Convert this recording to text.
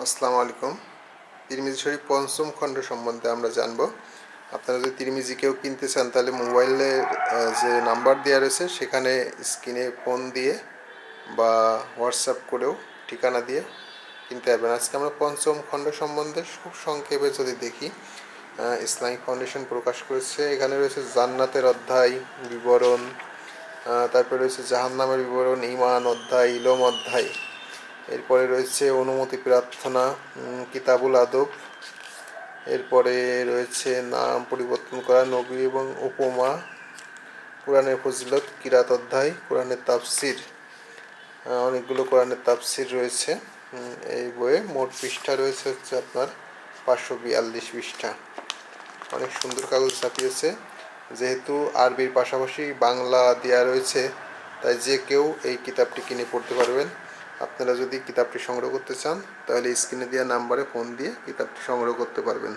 আসসালামু আলাইকুম। তিরমিজি শরীফ পঞ্চম খণ্ড সম্বন্ধে আমরা জানব। আপনারা যদি তিরমিজি কেউ কিনতে চান তাহলে মোবাইলের যে নাম্বার দেওয়া রয়েছে সেখানে স্ক্রিনে ফোন দিয়ে বা হোয়াটসঅ্যাপ করেও ঠিকানা দিয়ে কিনতে পারবেন। আজকে আমরা পঞ্চম খণ্ড সম্বন্ধে খুব সংক্ষেপে যদি দেখি, ইসলামিক ফাউন্ডেশন প্রকাশ করেছে। এখানে রয়েছে জান্নাতের অধ্যায় বিবরণ, তারপরে রয়েছে জাহান্নামের বিবরণ, ঈমান অধ্যায়, ইলম অধ্যায়, এরপরে রয়েছে অনুমতি প্রার্থনা, কিতাবুল আদব, এরপরে রয়েছে নাম পরিবর্তন করা, নবী এবং উপমা, কোরআনের ফজিলত, কিরাত অধ্যায়, কোরআনের তাফসির, অনেকগুলো কোরআনের তাফসির রয়েছে। এই বইয়ে মোট পৃষ্ঠা রয়েছে হচ্ছে আপনার 542 পৃষ্ঠা। অনেক সুন্দর কাগজ ছাপিয়েছে। যেহেতু আরবির পাশাপাশি বাংলা দেওয়া রয়েছে, তাই যে কেউ এই কিতাবটি কিনে পড়তে পারবেন। আপনারা যদি কিতাবটি সংগ্রহ করতে চান তাহলে স্ক্রিনে দেওয়া নাম্বারে ফোন দিয়ে কিতাবটি সংগ্রহ করতে পারবেন।